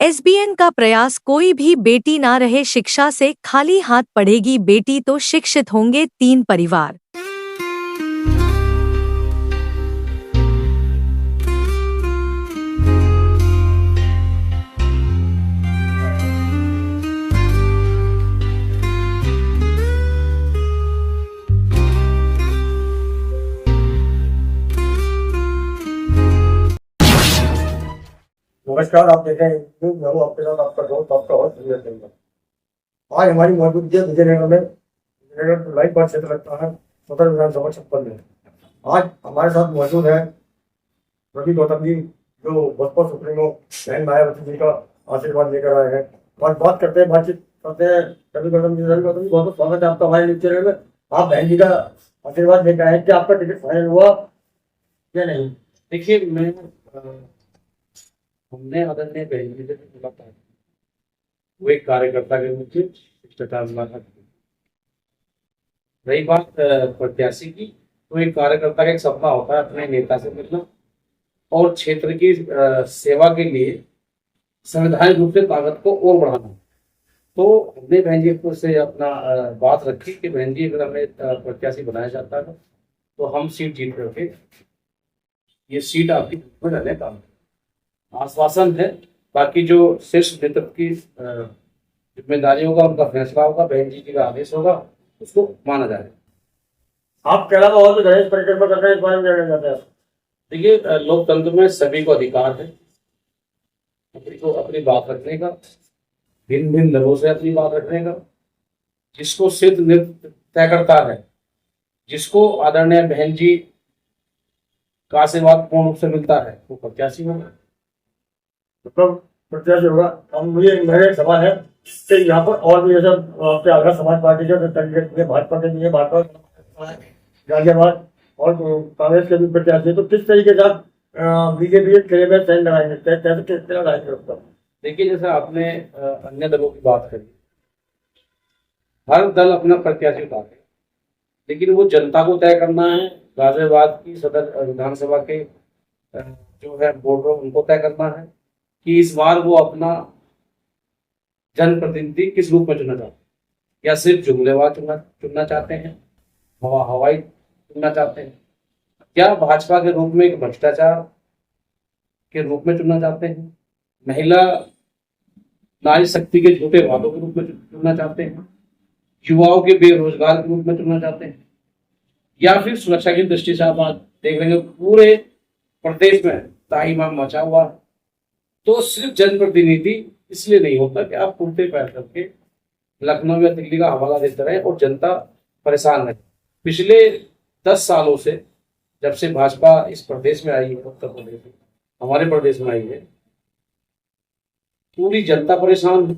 SBN का प्रयास कोई भी बेटी ना रहे शिक्षा से खाली हाथ पढ़ेगी बेटी तो शिक्षित होंगे 3 परिवार। नमस्कार, आप देख रहे हैं यूट्यूब। मैं हूं आपके साथ आपका दोस्त आपका होस्ट विजय सिंह। आज हमारी मौजूदगी है विजयनगर में। विजयनगर लाइव बात क्षेत्र लगता है सदर विधानसभा 56 में। आज हमारे साथ मौजूद है रवि गौतम जी, जो बसपा सुप्रीमो बहन मायावती जी का आशीर्वाद लेकर आए हैं। आज बात करते हैं, बातचीत करते हैं। रवि गौतम जी, बहुत बहुत स्वागत है आपका हमारे न्यूज चैनल में। आप बहन जी का आशीर्वाद लेकर आए, क्या आपका टिकट फाइनल हुआ या नहीं? देखिए, हमने आदरणीय बहन जी से मुलाकात, वो एक कार्यकर्ता के रूप में शिष्टाचार मुलाकात की। रही बात प्रत्याशी की, तो एक कार्यकर्ता का एक सपना होता है अपने नेता से मिलना और क्षेत्र की सेवा के लिए संवैधानिक रूप से ताकत को और बढ़ाना। तो हमने बहन जी से अपना बात रखी कि बहन जी, अगर हमें प्रत्याशी बनाया जाता है तो हम सीट जीत करके ये सीट आपकी में रहने का आश्वासन है। बाकी जो शीर्ष नेतृत्व की जिम्मेदारी होगा, उनका फैसला होगा, बहन जी का आदेश होगा, उसको माना जाएगा। आप के अलावा और भी गणेश परिक्रमा करते हैं, इस बारे में जानना चाहते हैं? देखिए, लोकतंत्र में सभी को अधिकार है अपनी बात रखने का, भिन्न भिन्न दलों से अपनी बात रखने का। जिसको सिद्ध नृत्य तय करता है, जिसको आदरणीय बहन जी का आशीर्वाद पूर्ण रूप से मिलता है, वो प्रत्याशी होगा। मतलब प्रत्याशी होगा। अब मुझे मेरे सवाल है कि यहाँ पर और भी जैसे आपके आगरा समाज पार्टी के कैंडिडेट हैं, भाजपा के भी है, भाजपा गाजियाबाद और कांग्रेस के भी प्रत्याशी, तो किस तरीके से आप बीजेपी खेले में चयन लगाएंगे, कैसे किस तरह लगाएंगे उसका? देखिए, जैसे आपने अन्य दलों की बात करी, हर दल अपना प्रत्याशी उतारे, लेकिन वो जनता को तय करना है। गाजियाबाद की सदर विधानसभा के जो है बोर्ड, उनको तय करना है कि इस बार वो अपना जनप्रतिनिधि किस रूप में चुनना चाहते हैं, या सिर्फ जुमलेवार चुनना चाहते हैं, हवाई चुनना चाहते हैं, क्या भाजपा के रूप में एक भ्रष्टाचार के रूप में चुनना चाहते हैं, महिला नारी शक्ति के झूठे वादों के रूप में चुनना चाहते हैं, युवाओं के बेरोजगार के रूप में चुनना चाहते हैं, या फिर सुरक्षा की दृष्टि से आप देख रहे हैं पूरे प्रदेश में ताईमाम मचा हुआ। तो सिर्फ जनप्रतिनिधि इसलिए नहीं होता कि आप कुर्ते पैर करके लखनऊ या दिल्ली का हवाला देते रहे और जनता परेशान रहे। पिछले 10 सालों से, जब से भाजपा इस प्रदेश में आई है, उत्तर प्रदेश में, हमारे प्रदेश में आई है, पूरी जनता परेशान है।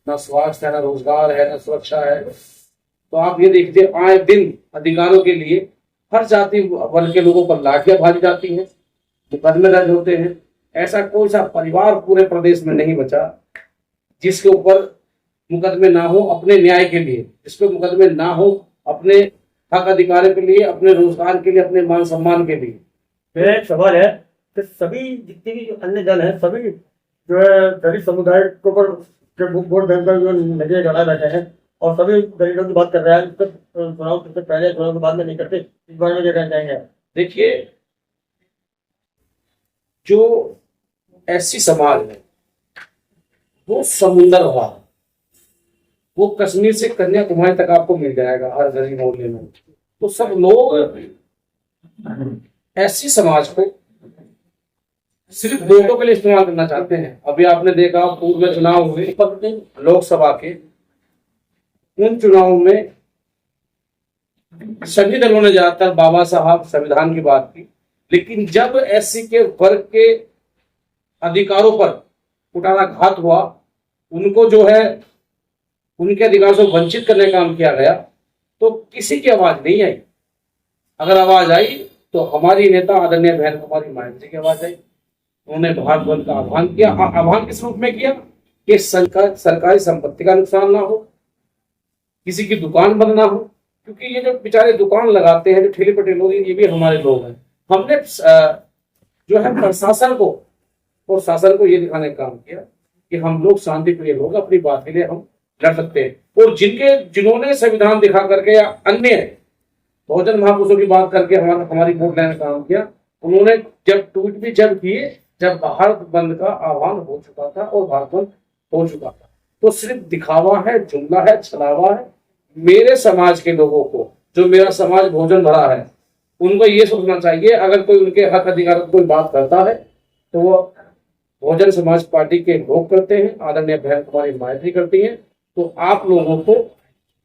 ना स्वास्थ्य है, ना रोजगार है, ना सुरक्षा है। तो आप ये देखते, आए दिन अधिकारों के लिए हर जाति वर्ग के लोगों पर लाठियां भाजी जाती हैं, मुकदमे दर्ज होते हैं। ऐसा कोई सा परिवार पूरे प्रदेश में नहीं बचा जिसके ऊपर मुकदमे ना हो अपने न्याय के लिए, जिसपे मुकदमे ना हो अपने हक अधिकारों के लिए, अपने रोजगार के लिए, अपने मान सम्मान के लिए। मेरा एक सवाल है कि सभी जितने भी अन्य दल हैं, सभी जो है दलित समुदाय के ऊपर वोट बैंक जो नजर लड़ा बैठे हैं और सभी दलितों की बात कर रहे हैं, चुनाव से पहले चुनाव के बाद में नहीं करते। इस बारे में क्या कहना चाहेंगे? देखिए, जो ऐसी समाज है वो समुंदर हुआ, वो कश्मीर से कन्याकुमारी तक आपको मिल जाएगा हर गली मोहल्ले में। तो सब लोग ऐसी समाज को सिर्फ वोटों के लिए इस्तेमाल करना चाहते हैं। अभी आपने देखा, पूर्व में चुनाव हुए लोकसभा के, उन चुनावों में सभी दलों ने ज्यादातर बाबा साहब संविधान की बात की, लेकिन जब एससी के वर्ग के अधिकारों पर कुठाराघात हुआ, उनको जो है उनके अधिकारों से वंचित करने का काम किया गया, तो किसी की आवाज नहीं आई। अगर आवाज आई तो हमारी नेता आदरणीय बहन कुमारी मायावती की आवाज आई। उन्होंने भारत बंद का आह्वान किया। आह्वान किस रूप में किया कि सरकारी संपत्ति का नुकसान ना हो, किसी की दुकान बंद ना हो, क्योंकि ये जो बेचारे दुकान लगाते हैं, जो ठेले पटेले लोग, ये भी हमारे लोग हैं। हमने जो है प्रशासन को ये दिखाने का काम किया कि हम लोग शांति प्रिय लोग अपनी बात के लिए हम लड़ सकते हैं। और जिन्होंने संविधान दिखा करके या अन्य बहुजन महापुरुषों की बात करके हमारी वोट लेने का काम किया, उन्होंने जब ट्वीट भी जब किए जब भारत बंद का आह्वान हो चुका था और भारत बंद हो चुका था। तो सिर्फ दिखावा है, जुमला है, छलावा है। मेरे समाज के लोगों को, जो मेरा समाज भोजन भरा है, उनको ये सोचना चाहिए अगर कोई उनके हक अधिकार कोई बात करता है तो वो बहुजन समाज पार्टी के लोग करते हैं, आदरणीय बहन कुमारी मायावती करती हैं। तो आप लोगों को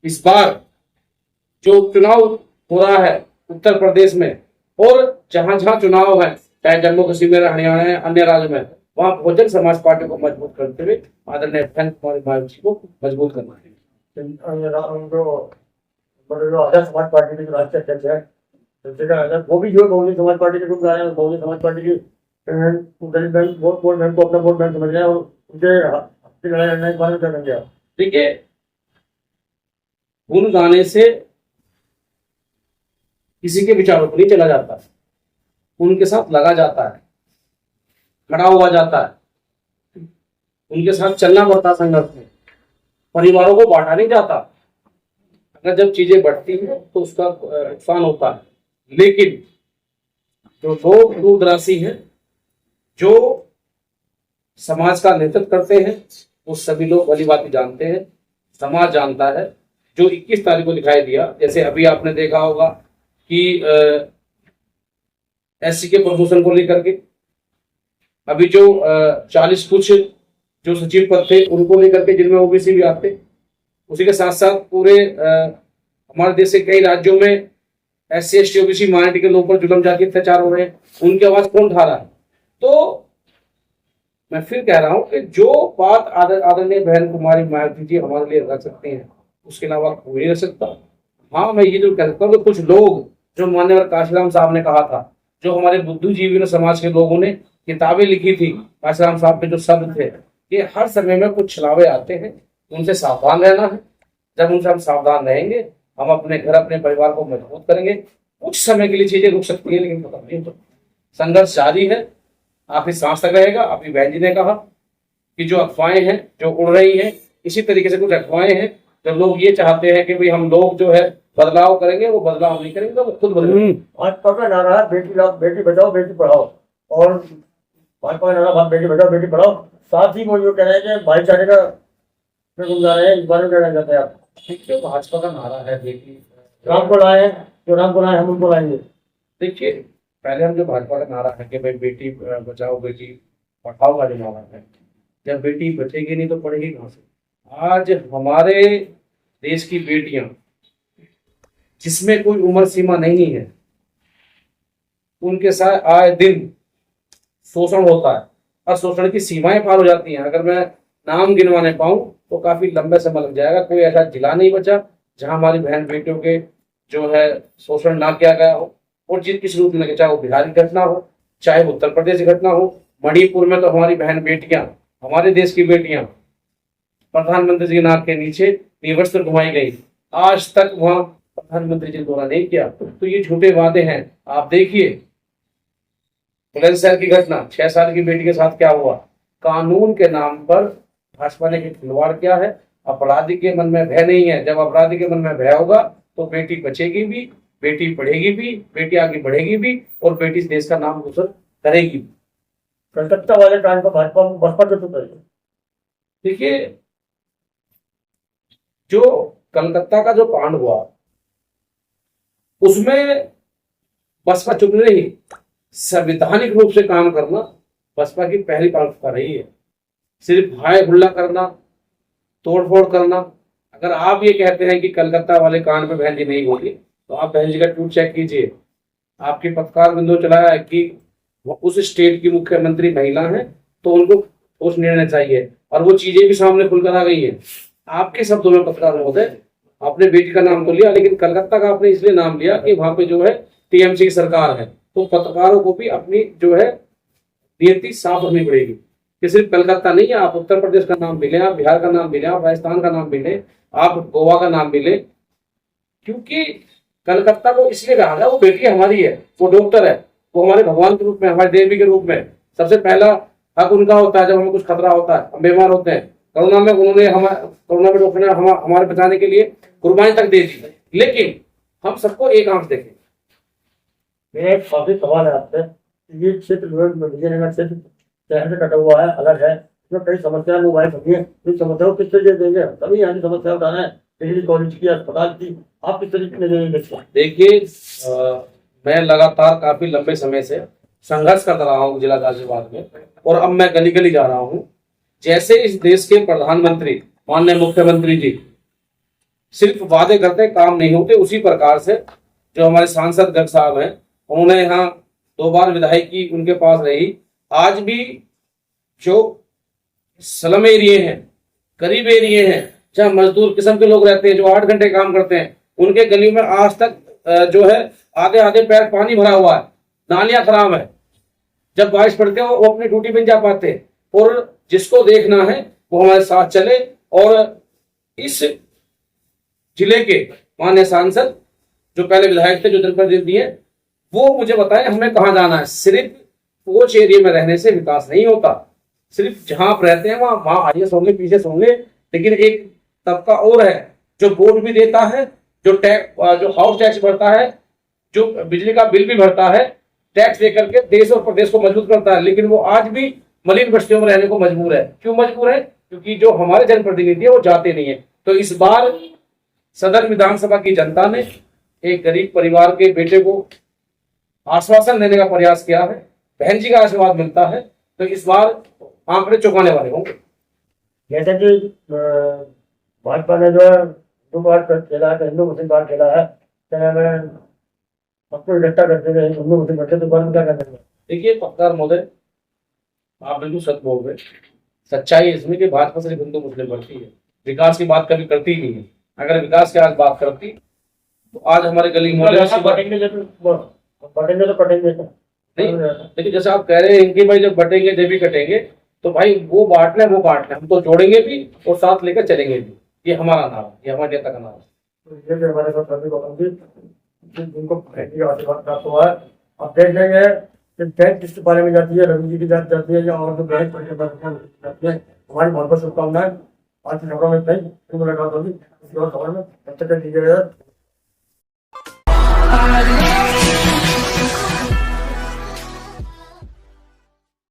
इस बार जो चुनाव हो रहा है उत्तर प्रदेश में और जहां जहां चुनाव है, चाहे जम्मू कश्मीर, हरियाणा है, अन्य राज्यों में, वहां बहुजन समाज पार्टी को मजबूत करते हुए आदरणीय बहन कुमारी मायावती को मजबूत करना है। आजाद समाज पार्टी के जो राष्ट्रीय अध्यक्ष है वो भी जो है बहुजन समाज पार्टी के गुण गा रहे हैं, बहुजन समाज पार्टी की दलित बैंक वोट बैंक को अपना वोट बैंक समझ रहे हैं और उनके हक की लड़ाई लड़ने के बारे में क्या करेंगे आप? देखिए, गुण गाने से किसी के विचारों को नहीं चला जाता, उनके साथ लगा जाता है, खड़ा हुआ जाता है, उनके साथ चलना पड़ता संघर्ष में, परिवारों को बांटा नहीं जाता। अगर जब चीजें बढ़ती हैं तो उसका नुकसान होता है, लेकिन जो लोग दूरदरासी हैं, जो समाज का नेतृत्व करते हैं, वो सभी लोग भली बात जानते हैं, समाज जानता है। जो 21 तारीख को दिखाई दिया, जैसे अभी आपने देखा होगा कि एससी के प्रमोशन को लेकर के अभी जो 40 कुछ जो सचिव पद थे उनको लेकर के, जिनमें ओबीसी भी आते, उसी के साथ साथ पूरे हमारे देश के कई राज्यों में एससी एसटी ओबीसी माइनॉरिटी के लोगों पर जुल्म जाति अत्याचार हो रहे हैं, उनकी आवाज कौन उठा रहा है? तो मैं फिर कह रहा हूं कि जो बात आदरणीय बहन कुमारी मायावती जी हमारे लिए रख सकते हैं, उसके अलावा कोई नहीं रख सकता। हाँ, मैं ये जो कह सकता हूँ कि कुछ लोग, जो मान्यवर काशीराम साहब ने कहा था, जो हमारे बुद्धिजीवी समाज के लोगों ने किताबें लिखी थी, काशीराम साहब के जो शब्द थे, ये हर समय में कुछ छलावे आते हैं, उनसे सावधान रहना है। जब उनसे हम सावधान रहेंगे, हम अपने घर अपने परिवार को मजबूत करेंगे। कुछ समय के लिए चीजें रुक सकती है, लेकिन पता नहीं, तो संघर्ष जारी है, आखिरी सांस तक रहेगा। अभी बहन जी ने कहा कि जो अफवाहें हैं जो उड़ रही हैं, इसी तरीके से कुछ अफवाहें हैं, जब लोग ये चाहते हैं कि भाई हम लोग जो है बदलाव करेंगे, वो बदलाव नहीं करेंगे, तो वो खुद बदलेंगे। भाजपा का नारा है बेटी बचाओ बेटी पढ़ाओ, और भाजपा का नारा बेटी बचाओ बेटी पढ़ाओ, साथ ही वो जो कह रहे हैं कि भाईचारे का गुमजा रहे हैं, इस बारे में क्या कहना चाहते हैं आप? जो भाजपा का नारा है, बेटी राम को लाए हैं, जो राम को लाए हम उनको लाएंगे। देखिए, पहले हम जो भाजपा का नारा है कि भाई बेटी बचाओ बेटी पढ़ाओ का जो नारा है, जब बेटी बचेगी नहीं तो पढ़ेगी कहाँ से? आज हमारे देश की बेटियां, जिसमें कोई उम्र सीमा नहीं है, उनके साथ आए दिन शोषण होता है और शोषण की सीमाएं पार हो जाती हैं। अगर मैं नाम गिनवाने पाऊं तो काफी लंबे समय लग जाएगा। कोई ऐसा जिला नहीं बचा जहां हमारी बहन बेटियों के जो है शोषण ना किया गया हो, और जिस किस रूप में, चाहे वो बिहार की घटना हो, चाहे उत्तर प्रदेश की घटना हो, मणिपुर में तो हमारी बहन बेटियां, हमारे देश की बेटियां प्रधानमंत्री जी के नाक के नीचे निवस्त्र घुमाई गई, आज तक वहां प्रधानमंत्री जी द्वारा नहीं किया। तो ये झूठे वादे हैं। आप देखिए बुलंदशहर की घटना, 6 साल की बेटी के साथ क्या हुआ। कानून के नाम पर भाजपा ने खिलवाड़ किया है। अपराधी के मन में भय नहीं है। जब अपराधी के मन में भय होगा तो बेटी बचेगी भी, बेटी पढ़ेगी भी, बेटी आगे बढ़ेगी भी, और बेटी देश का नाम रोशन करेगी भी। कलकत्ता वाले कांड पर भाजपा बसपा क्यों चुप रही है? देखिए, जो कलकत्ता का जो कांड हुआ उसमें बसपा चुप नहीं रही। संवैधानिक रूप से काम करना बसपा की पहली प्राथमिकता रही है। सिर्फ हाय हुल्ला करना, तोड़फोड़ करना। अगर आप ये कहते हैं कि कलकत्ता वाले कांड में बहन जी नहीं होगी, तो आप बहन जी का ट्वीट चेक कीजिए। आपकी पत्रकार बिंदु चलाया है कि वो उस स्टेट की मुख्यमंत्री महिला है, तो उनको ठोस निर्णय चाहिए, और वो चीजें भी सामने खुलकर आ गई है। आपके शब्दों में पत्रकार महोदय, आपने बेटी का नाम तो लिया, लेकिन कलकत्ता का आपने इसलिए नाम लिया कि वहां पे जो है टीएमसी की सरकार है। तो पत्रकारों को भी अपनी जो है नीति साफ रखनी पड़ेगी कि सिर्फ कलकत्ता नहीं है, आप उत्तर प्रदेश का नाम भी लें, आप बिहार का नाम भी लें, आप राजस्थान का नाम भी लें, आप गोवा का नाम भी लें। क्योंकि कलकत्ता को इसलिए कहा गया, वो बेटी हमारी है, वो डॉक्टर है, वो हमारे भगवान के रूप में, हमारे देवी के रूप में सबसे पहला हक उनका होता है जब हमें कुछ खतरा होता है, हम बीमार होते हैं। कोरोना में डॉक्टर ने हमारे बचाने के लिए कुर्बानी तक दे दी, लेकिन हम सबको एक आंख देखें। मेरा एक काफी सवाल है आपसे। ये क्षेत्र विजयनगर क्षेत्र शहर से कटा हुआ है, अलग है, इसमें कई समस्याएं लोग आए होती है। इन समस्याओं को किस तरीके देंगे? तभी यहाँ की समस्या उठाना है, डिग्री कॉलेज की, अस्पताल की, आप किस तरीके से देखते हैं? देखिए, मैं लगातार काफी लंबे समय से संघर्ष कर रहा हूँ जिला गाजियाबाद में, और अब मैं गली गली जा रहा हूँ। जैसे इस देश के प्रधानमंत्री माननीय मुख्यमंत्री जी सिर्फ वादे करते काम नहीं होते, उसी प्रकार से जो हमारे सांसद गर्ग साहब हैं, उन्होंने यहाँ 2 बार विधायकी उनके पास रही। आज भी जो स्लम एरिए हैं, गरीब एरिए हैं, जहाँ मजदूर किस्म के लोग रहते हैं, जो 8 घंटे काम करते हैं, उनके गलियों में आज तक जो है आधे आधे पैर पानी भरा हुआ है, नालियां खराब है। जब बारिश पड़ती है वो अपनी ड्यूटी पे जा पाते। और जिसको देखना है वो हमारे साथ चले, और इस जिले के माननीय सांसद जो पहले विधायक थे, जो जनप्रतिनिधि हैं, वो मुझे बताएं हमें कहाँ जाना है। सिर्फ कोच एरिया में रहने से विकास नहीं होता। सिर्फ जहां आप रहते हैं वहां आईएएस होंगे, पीसीएस होंगे, लेकिन एक तबका और है जो वोट भी देता है, जो हाउस टैक्स भरता है, जो बिजली का बिल भी भरता है, टैक्स देकर के देश और प्रदेश को मजबूत करता है, लेकिन वो आज भी मलिन बस्तियों में रहने को मजबूर है। क्यों मजबूर है? क्योंकि जो हमारे जनप्रतिनिधि है वो जाते नहीं है। तो इस बार सदर विधानसभा की जनता ने एक गरीब परिवार के बेटे को आश्वासन देने का प्रयास किया है, बहन जी का आशीर्वाद मिलता है, तो इस बार आंकड़े चौंकाने वाले होंगे। जैसे कि भाजपा ने जो है 2 बार खेला है, हिंदू मुस्लिम बार खेला है, सबको इकट्ठा करते हुए हिंदू मुस्लिम करते, तो बार में क्या करते हैं? देखिए पत्रकार महोदय, आप बिल्कुल सच बोल रहे। सच्चाई इसमें कि भाजपा सिर्फ हिंदू मुस्लिम बढ़ती है, विकास की बात कभी करती ही नहीं है। अगर विकास की आज बात करती तो आज हमारे गली मोहल्ले बटेंगे तो कटेंगे नहीं। लेकिन जैसे आप कह रहे हैं इनकी भाई जब बटेंगे जब भी कटेंगे, तो भाई वो बांटना है, वो बांटना है, हम तो जोड़ेंगे भी और साथ लेकर चलेंगे भी। ये हमारा नाम है, ये हमारे नेता का नाम है। ये हमारे साथ सभी को जिनको आशीर्वाद प्राप्त हुआ है। आप देख लेंगे कि बैंक किस बारे में जाती है, रवि जी की जाती है, या और जो बैंक जाती है। हमारी बहुत बहुत शुभकामनाएं। आज की खबरों में फिर मुलाकात होगी किसी और खबर में, तब तक कीजिएगा।